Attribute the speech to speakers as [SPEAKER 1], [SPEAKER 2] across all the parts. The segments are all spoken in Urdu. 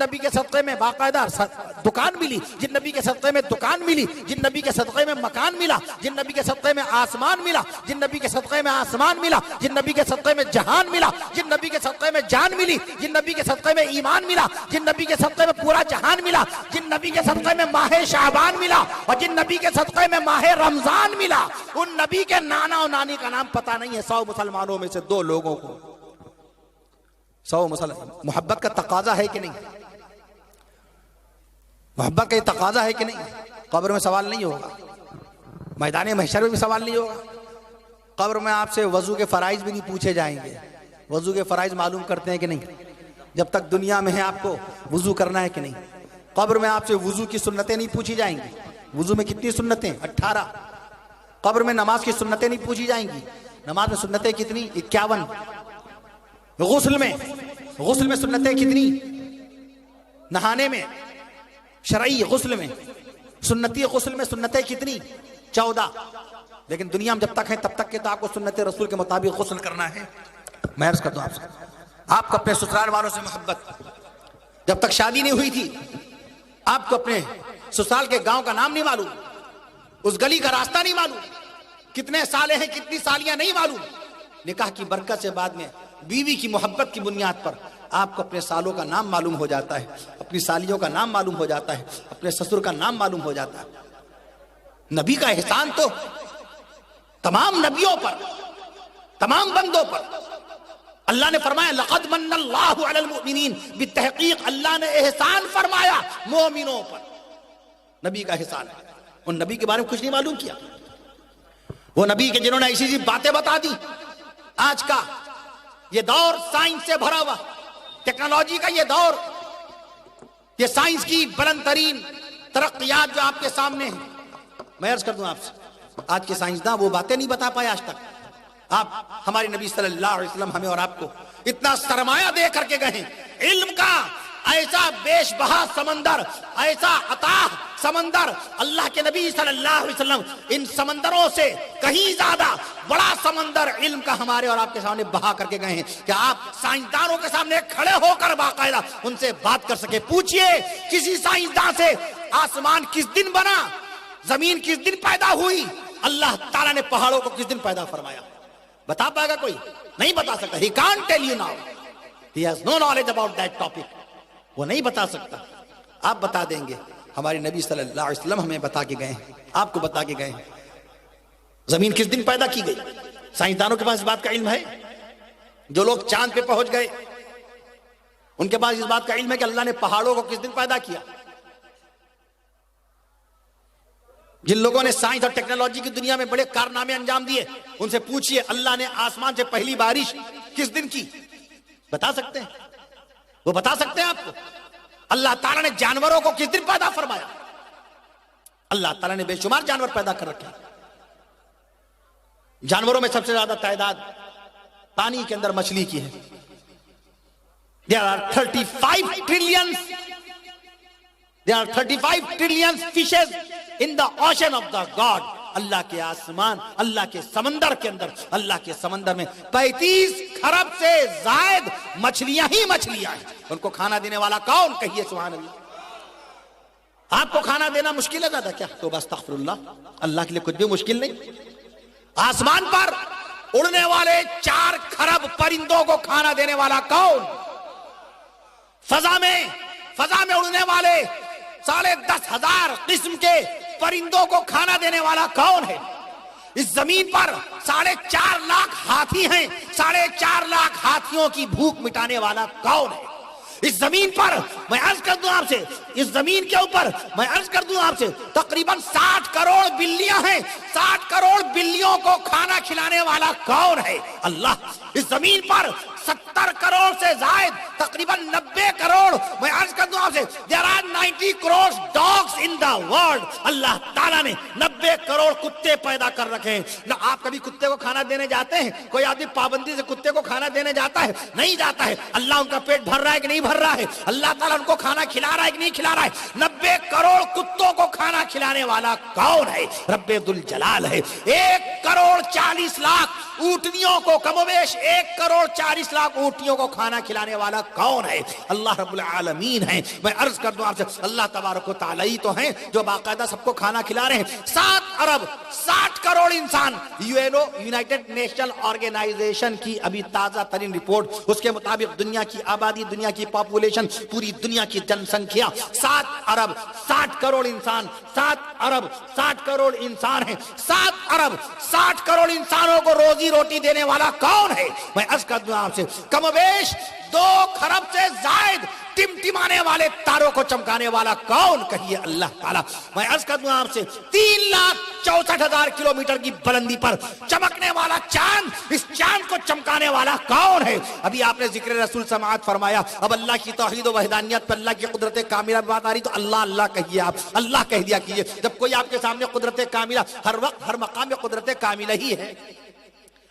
[SPEAKER 1] نبی کے صدقے میں باقاعدہ دکان ملی، جن نبی کے صدقے میں دکان ملی، جن نبی کے صدقے میں مکان ملا، جن نبی کے صدقے میں آسمان ملا، جن نبی کے صدقے میں آسمان ملا، جن نبی کے صدقے میں جہان ملا، جن نبی کے صدقے میں جان ملی، جن نبی کے صدقے میں ایمان ملا، جن نبی کے صدقے میں پورا جہان ملا، جن نبی کے صدقے میں ماہ شعبان ملا، اور جن نبی کے صدقے میں ماہ رمضان ملا، ان نبی کے نانا اور نانی کا نام پتہ نہیں ہے 100 مسلمانوں میں سے 2 لوگوں کو۔ 100 مسلمان۔ محبت کا تقاضا ہے کہ نہیں؟ محبت کا یہ تقاضا ہے کہ نہیں؟ قبر میں سوال نہیں ہوگا، میدان محشر میں بھی سوال نہیں ہوگا، قبر میں آپ سے وضو کے فرائض بھی نہیں پوچھے جائیں گے۔ وضو کے فرائض معلوم کرتے ہیں کہ نہیں؟ جب تک دنیا میں ہے آپ کو وضو کرنا ہے کہ نہیں؟ قبر میں آپ سے وضو کی سنتیں نہیں پوچھی جائیں گی۔ وضو میں کتنی سنتیں؟ 18۔ قبر میں نماز کی سنتیں نہیں پوچھی جائیں گی۔ نماز میں سنتیں کتنی؟ 51۔ غسل میں سنتیں کتنی؟ نہانے میں، شرعی غسل میں، سنتی غسل میں سنتیں کتنی؟ 14۔ لیکن دنیا میں جب تک ہے تب تک کہ تو آپ کو سنت رسول کے مطابق غسل کرنا ہے۔ میں عرض کرتا ہوں آپ سے، آپ کو اپنے سسرال والوں سے محبت، جب تک شادی نہیں ہوئی تھی آپ کو اپنے سسرال کے گاؤں کا نام نہیں معلوم، اس گلی کا راستہ نہیں معلوم، کتنے سالے ہیں کتنی سالیاں نہیں معلوم۔ نکاح کی برکت سے بعد میں بیوی کی محبت کی بنیاد پر آپ کو اپنے سالوں کا نام معلوم ہو جاتا ہے، اپنی سالیوں کا نام معلوم ہو جاتا ہے، اپنے سسر کا نام معلوم ہو جاتا ہے۔ نبی کا احسان تو تمام نبیوں پر، تمام بندوں پر اللہ نے فرمایا لقد من اللہ علی المؤمنین، بالتحقیق اللہ نے احسان فرمایا مومنوں پر۔ نبی کا احسان ہے، ان نبی کے بارے میں کچھ نہیں معلوم کیا، وہ نبی کے جنہوں نے ایسی ایسی باتیں بتا دی۔ آج کا یہ دور سائنس سے بھرا ہوا، ٹیکنالوجی کا یہ دور، یہ سائنس کی بلند ترین ترقیات جو آپ کے سامنے ہیں، میں عرض کر دوں آپ سے، آج کے سائنسداں وہ باتیں نہیں بتا پائے آج تک۔ آپ ہمارے نبی صلی اللہ علیہ وسلم ہمیں اور آپ کو اتنا سرمایہ دے کر کے گئے، علم کا ایسا بیش بہا سمندر، ایسا عطا سمندر، اللہ کے نبی صلی اللہ علیہ وسلم ان سمندروں سے کہیں زیادہ بڑا سمندر علم کا ہمارے اور آپ کے سامنے بہا کر کے گئے ہیں کہ آپ سائنسدانوں کے سامنے کھڑے ہو کر باقاعدہ ان سے بات کر سکے۔ پوچھئے کسی سائنسدان سے آسمان کس دن بنا، زمین کس دن پیدا ہوئی، اللہ تعالیٰ نے پہاڑوں کو کس دن پیدا فرمایا، بتا پائے گا کوئی؟ نہیں بتا سکتا۔ He can't tell you now. He has no knowledge about that topic. وہ نہیں بتا سکتا، آپ بتا دیں گے۔ ہمارے نبی صلی اللہ علیہ وسلم ہمیں بتا کے گئے ہیں، آپ کو بتا کے گئے ہیں زمین کس دن پیدا کی گئی۔ سائنسدانوں کے پاس اس بات کا علم ہے؟ جو لوگ چاند پہ پہنچ گئے ان کے پاس اس بات کا علم ہے کہ اللہ نے پہاڑوں کو کس دن پیدا کیا؟ جن لوگوں نے سائنس اور ٹیکنالوجی کی دنیا میں بڑے کارنامے انجام دیے ان سے پوچھئے اللہ نے آسمان سے پہلی بارش کس دن کی، بتا سکتے ہیں؟ وہ بتا سکتے ہیں آپ کو؟ اللہ تعالیٰ نے جانوروں کو کس دن پیدا فرمایا؟ اللہ تعالیٰ نے بے شمار جانور پیدا کر رکھے، جانوروں میں سب سے زیادہ تعداد پانی کے اندر مچھلی کی ہے۔ There are 35 trillion fishes in the ocean of the God. اللہ کے آسمان، اللہ کے سمندر کے اندر، اللہ کے سمندر میں 35 کھرب سے زائد مچھلیاں ہی مچھلیاں ہیں۔ ان کو کھانا دینے والا کون؟ کہیے سبحان اللہ۔ آپ کو کھانا دینا مشکل ہے زیادہ کیا؟ تو بس استغفر اللہ، اللہ کے لیے کچھ بھی مشکل نہیں۔ آسمان پر اڑنے والے 4 کھرب پرندوں کو کھانا دینے والا کون؟ فضا میں اڑنے والے 10,500 قسم کے پرندوں کو کھانا دینے والا کون ہے؟ اس زمین پر 4.5 لاکھ ہاتھی ہیں، 4.5 لاکھ ہاتھیوں کی بھوک مٹانے والا کون ہے؟ اس زمین پر میں عرض کر دوں آپ سے، اس زمین کے اوپر میں عرض کر دوں آپ سے تقریباً 60 کروڑ بلیاں ہیں، 60 کروڑ بلیوں کو کھانا کھلانے والا کون ہے؟ اللہ۔ اس زمین پر 70 کروڑ سے زائد تقریباً 90 کروڑ، میں عرض کر دوں آپ سے there are 90 crore dogs in the world. اللہ تعالیٰ نے 90 کروڑ کتے پیدا کر رکھے ہیں. نہ آپ کبھی کتے کو کھانا دینے جاتے ہیں؟ کوئی آدمی پابندی سے کتے کو کھانا دینے جاتا ہے؟ نہیں جاتا ہے. اللہ ان کا پیٹ بھر رہا ہے کہ نہیں بھر رہا ہے؟ اللہ تعالیٰ ان کو کھانا کھلا رہا ہے کہ نہیں کھلا رہا ہے؟ 90 کروڑ کتوں کو کھانا کھلانے والا کون ہے؟ رب ذوالجلال ہے. 1 کروڑ 40 لاکھ اونٹنیوں کو کم و بیش 1 کروڑ 40 لاکھ اونٹنیوں کو کھانا کھلانے والا کون ہے؟ اللہ رب العالمین ہے. میں عرض کر دوں آپ سے اللہ تبارک و تعالی ہی تو ہیں جو باقاعدہ سب کو کھانا کھلا رہے ہیں. 7 ارب 60 کروڑ انسان. یونائٹڈ نیشنل آرگنائزیشن کی ابھی تازہ ترین رپورٹ اس کے مطابق دنیا کی آبادی, دنیا کی پاپولیشن, پوری دنیا کی جن سنکھیا 7 ارب 60 کروڑ انسان. 7 ارب 60 کروڑ انسان ہیں. 7 ارب 60 کروڑ انسانوں کو روزی روٹی دینے والا کون ہے؟ میں عرض کر دوں آپ سے کم و بیش 2 خرب سے زائد ٹمٹمانے والے تاروں کو چمکانے والا کون؟ کہیے اللہ تعالیٰ. میں عرض کر دوں آپ سے 3,64,000 کلومیٹر کی بلندی پر چمکنے والا چاند, اس چاند کو چمکانے والا کون ہے؟ ابھی آپ نے ذکر رسول سماعت فرمایا. اب اللہ کی توحید و وحدانیت پر, اللہ کی قدرت کاملہ بات آ رہی تو اللہ اللہ کہیے. آپ اللہ کہہ دیا کیجیے. جب کوئی آپ کے سامنے قدرت کاملہ, ہر وقت ہر مقام میں قدرت کاملہ ہی ہے,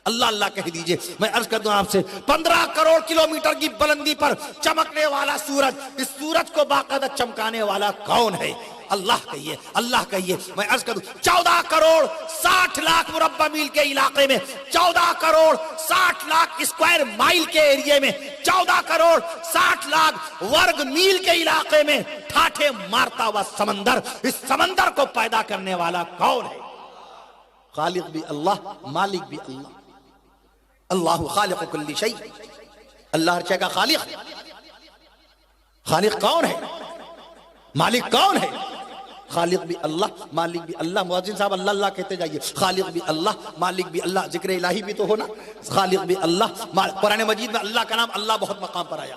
[SPEAKER 1] اللہ اللہ کہہ دیجئے. میں عرض کر دوں آپ سے 15 کروڑ کلومیٹر کی بلندی پر چمکنے والا سورج, اس سورج کو باقاعدہ چمکانے والا کون ہے؟ اللہ کہیے, اللہ کہیے. میں عرض کر دوں 14 کروڑ 60 لاکھ مربع میل کے علاقے میں, 14 کروڑ 60 لاکھ اسکوائر مائل کے ایریے میں, 14 کروڑ 60 لاکھ ورگ میل کے علاقے میں ٹھاٹھے مارتا ہوا سمندر, اس سمندر کو پیدا کرنے والا کون ہے؟ خالق بھی اللہ, مالک بھی اللہ. اللہ خالق کل شیء, اللہ ہر شے کا خالق. خالق کون ہے؟ مالک کون ہے؟ خالق بھی اللہ, مالک بھی اللہ. مؤذن صاحب اللہ اللہ کہتے جائیے. خالق بھی اللہ, مالک بھی اللہ. ذکر الہی بھی تو ہونا. خالق بھی اللہ. قرآن مجید میں اللہ کا نام اللہ بہت مقام پر آیا.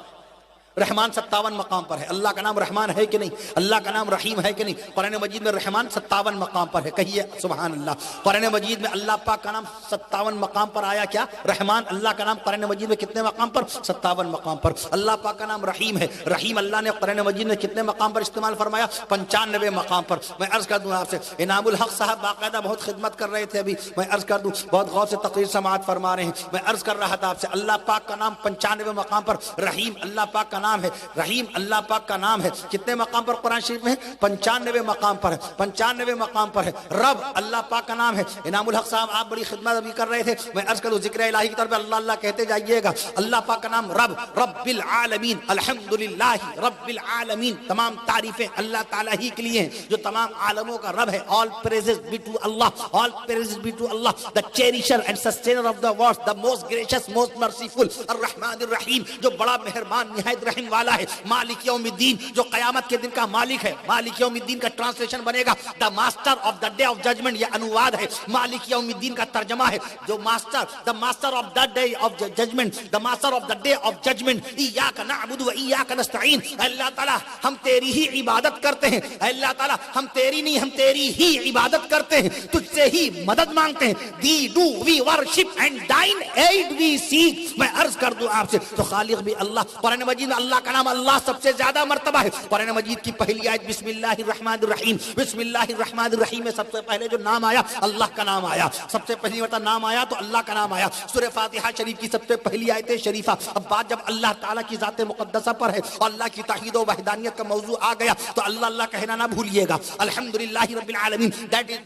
[SPEAKER 1] رحمان 57 مقام پر ہے. اللہ کا نام رحمان ہے کہ نہیں؟ اللہ کا نام رحیم ہے کہ نہیں؟ قرآن مجید میں رحمان 57 مقام پر ہے. کہیے سبحان اللہ. قرآن مجید میں اللہ پاک کا نام 57 مقام پر آیا. کیا رحمان اللہ کا نام قرآن مجید میں کتنے مقام پر؟ 57 مقام پر. اللہ پاک کا نام رحیم ہے. رحیم اللہ نے قرآن مجید میں کتنے مقام پر استعمال فرمایا؟ 95 مقام پر. میں عرض کر دوں آپ سے انعام الحق صاحب باقاعدہ بہت خدمت کر رہے تھے. ابھی میں عرض کر دوں بہت غور سے تقریر سماعت فرما رہے ہیں. میں عرض کر رہا تھا آپ سے اللہ پاک کا نام 95 مقام پر. رحیم اللہ پاک کا نام ہے. رحیم اللہ پاک کا نام ہے. کتنے مقام پر قرآن شریف میں؟ 95 مقام پر ہے. 95 مقام پر ہے. رب اللہ پاک کا نام ہے. انعام الحق صاحب آپ بڑی خدمت ابھی کر رہے تھے. میں عرض کروں ذکر الہی کی طرف اللہ اللہ کہتے جائیے گا. اللہ پاک کا نام رب, رب العالمین, الحمدللہ رب العالمین. تمام تعریفیں اللہ تعالیٰ ہی کے لیے ہیں جو تمام عالموں کا رب ہے. All praises be to Allah, all praises be to Allah, the cherisher and sustainer of the world, the most gracious, most merciful, الرحمن الرحیم, جو بڑا مہربان نہایت رحم والا ہے. مالک یوم الدین, جو قیامت کے دن کا مالک ہے. مالک یوم الدین کا ٹرانسلیشن بنے گا the master of the day of judgement. یہ انواد ہے. مالک یوم الدین کا ترجمہ ہے جو master, the master of the day of judgement, the master of the day of judgement. ایاک نعبد و ایاک نستعین. اللہ تعالیٰ ہم تیری ہی عبادت کرتے ہیں. اللہ تعالیٰ ہم تیری نہیں, ہم تیری ہی عبادت کرتے ہیں, تجھ سے ہی مدد مانگتے ہیں. Thee do we worship and thine aid we seek. میں عرض کر دوں آپ سے تو خالق بھی اللہ. قرآن مجید میں اللہ کا نام اللہ سب سے زیادہ مرتبہ ہے. قرآن مجید کی پہلی آیت بسم اللہ الرحمن الرحیم, بسم اللہ الرحمن الرحیم میں سب سے پہلے جو نام آیا اللہ کا نام آیا. سب سے پہلی مرتبہ نام آیا تو اللہ کا نام آیا. سورہ فاتحہ شریف کی سب سے پہلی آیت شریفہ. اب بات جب اللہ تعالیٰ کی ذات مقدسہ پر ہے اور اللہ کی توحید و وحدانیت کا موضوع آ گیا تو اللہ اللہ کہنا نہ بھولیے گا. الحمدللہ رب العالمین.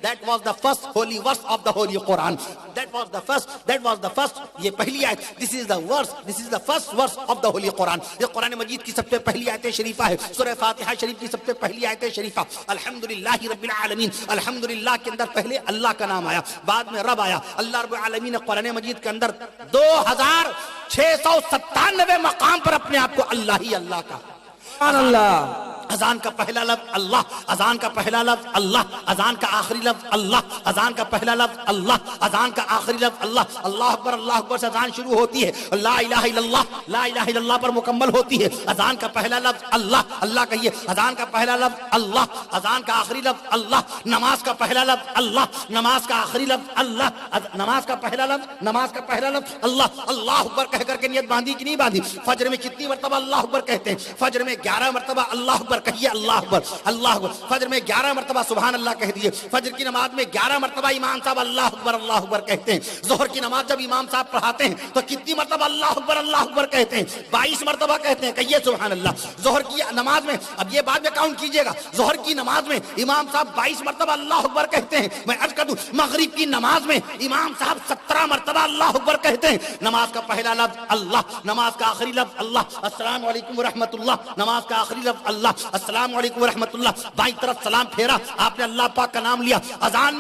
[SPEAKER 1] That was the first holy verse of the holy Quran. That was the first. یہ پہلی آیت. This is the first verse of the holy Quran. یہ قرآن مجید کی سب سے پہلی آیت شریفہ ہے. سورہ فاتحہ شریف کی سب سے پہلی آیت شریفہ الحمدللہ رب العالمین. الحمدللہ کے اندر پہلے اللہ کا نام آیا, بعد میں رب آیا. اللہ رب العالمین نے قرآن مجید کے اندر 2697 مقام پر اپنے آپ کو اللہ ہی اللہ کا. سبحان اللہ. اذان کا پہلا لفظ اللہ, اذان کا پہلا لفظ اللہ, اذان کا آخری لفظ اللہ, اذان کا پہلا لفظ اللہ, اذان کا آخری لفظ اللہ. اللہ اکبر سے اذان شروع ہوتی ہے, لا الہ الا اللہ پر مکمل ہوتی ہے. اذان کا پہلا لفظ اللہ, اللہ کہیے. اذان کا پہلا لفظ اللہ, اذان کا آخری لفظ اللہ. نماز کا پہلا لفظ اللہ, نماز کا آخری لفظ اللہ, نماز کا پہلا لفظ اللہ. اللہ اکبر کہہ کر کے نیت باندھی کہ نہیں باندھی؟ فجر میں کتنی مرتبہ اللہ اکبر کہتے ہیں؟ فجر میں 11 مرتبہ اللہ اکبر کہیے اللہ اکبر اللہ اکبر. فجر میں 11 مرتبہ سبحان اللہ کہہ دیجئے. فجر کی نماز میں 11 مرتبہ امام صاحب اللہ اکبر کہتے ہیں. ظہر کی نماز جب امام صاحب پڑھاتے ہیں تو کتنی مرتبہ اللہ اکبر کہتے ہیں؟ 22 مرتبہ کہتے ہیں. کہیے سبحان اللہ. ظہر کی نماز میں اب یہ بعد میں کاؤنٹ کیجئے گا. ظہر کی نماز میں امام صاحب 22 مرتبہ اللہ اکبر کہتے ہیں. میں عرض کر دوں مغرب کی نماز میں امام صاحب 17 مرتبہ اللہ اکبر کہتے ہیں. نماز کا پہلا لفظ اللہ, نماز کا آخری لفظ اللہ, السلام علیکم ورحمۃ اللہ. نماز کا آخری لفظ اللہ, السلام علیکم ورحمۃ اللہ. بائیں طرف سلام پھیرا, آپ نے اللہ پاک کا نام لیا. اذان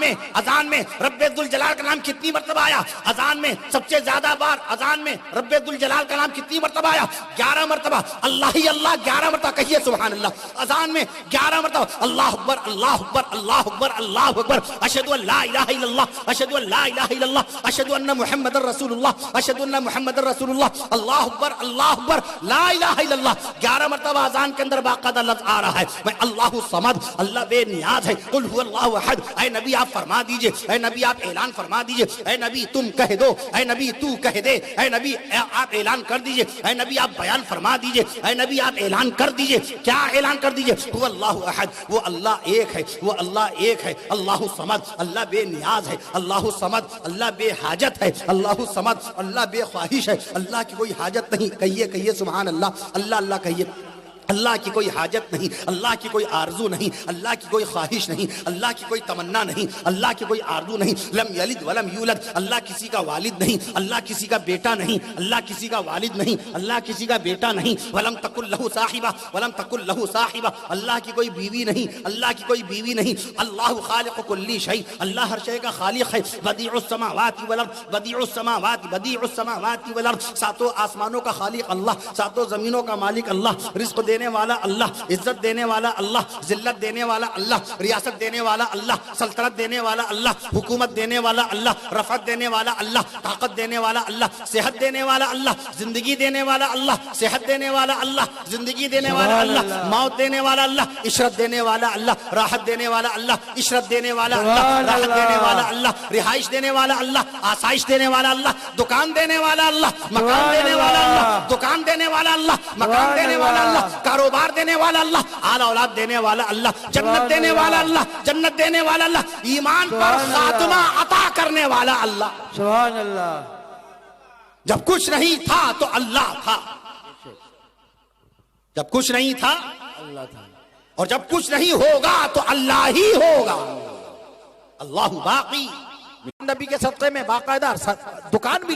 [SPEAKER 1] میں رب ذوالجلال کا نام کتنی مرتبہ آیا؟ اذان میں سب سے زیادہ بار اذان میں رب ذوالجلال کا نام کتنی مرتبہ آیا؟ 11 مرتبہ. اللہ ہی اللہ 11 مرتبہ. کہیے سبحان اللہ. اذان میں 11 مرتبہ اللہ اکبر اللہ اکبر اللہ اکبر اللہ اکبر. اشہد ان لا الہ الا اللہ, اشہد ان لا الہ الا اللہ, اشہد ان محمد رسول اللہ, اشہد ان محمد رسول اللہ. اللہ اکبر لا الہ الا اللہ. 11 مرتبہ اذان کے اندر باقاعدہ لفظ آ رہا ہے. میں اللہ الصمد, اللہ بے نیاز ہے. قل هو اللہ احد. اے نبی آپ فرما دیجئے, اے نبی آپ اعلان فرما دیجئے, اے نبی تم کہہ دو, اے نبی تو کہہ دے, اے نبی آپ اعلان کر دیجئے, اے نبی آپ بیان فرما دیجئے, اے نبی آپ اعلان کر دیجئے. کیا اعلان کر دیجئے؟ هو اللہ احد, وہ اللہ ایک ہے, وہ اللہ ایک ہے. اللہ الصمد, اللہ بے نیاز ہے. اللہ الصمد, اللہ بے حاجت ہے. اللہ الصمد, اللہ بے خواہش ہے. اللہ کی کوئی حاجت نہیں. کہیے سبحان اللہ. اللہ کہیے. اللہ کی کوئی حاجت نہیں, اللہ کی کوئی آرزو نہیں, اللہ کی کوئی خواہش نہیں, اللہ کی کوئی تمنا نہیں, اللہ کی کوئی آرزو نہیں. لم یلد ولم یولد, اللہ کسی کا والد نہیں, اللہ کسی کا بیٹا نہیں, اللہ کسی کا والد نہیں, اللہ کسی کا بیٹا نہیں. ولم تکن لہ صاحبہ, ولم تکن لہ صاحبہ, اللہ کی کوئی بیوی نہیں, اللہ کی کوئی بیوی نہیں. اللہ خالق کل شیء, اللہ ہر شے کا خالق ہے. بدیع السماوات والارض, بدیع السماوات, بدیع السماوات والارض, ساتوں آسمانوں کا خالق اللہ, ساتوں زمینوں کا مالک اللہ, رزق دینے والا اللہ, عزت دینے والا اللہ, ذلت دینے والا اللہ, ریاست دینے والا اللہ, سلطنت دینے والا اللہ, حکومت دینے والا اللہ, رفعت دینے والا اللہ, طاقت دینے والا اللہ, صحت دینے والا اللہ, زندگی دینے والا اللہ, صحت دینے والا اللہ, زندگی دینے والا اللہ, موت دینے والا اللہ, عشرت دینے والا اللہ, راحت دینے والا اللہ, عشرت دینے والا اللہ, راحت دینے والا اللہ, رہائش دینے والا اللہ, آسائش دینے والا اللہ, دکان دینے والا اللہ, مکان دینے والا اللہ, دکان دینے والا اللہ, مکان دینے والا اللہ, کاروبار دینے والا اللہ, اعلی اولاد دینے والا اللہ, جنت دینے والا اللہ, جنت دینے والا اللہ, ایمان پر خاتمہ عطا کرنے والا اللہ.
[SPEAKER 2] سبحان اللہ.
[SPEAKER 1] جب کچھ نہیں تھا تو اللہ تھا, جب کچھ نہیں تھا
[SPEAKER 2] اللہ تھا,
[SPEAKER 1] اور جب کچھ نہیں ہوگا تو اللہ ہی ہوگا. اللہ باقی. نبی کے صدقے میں باقاعدہ دکان بھی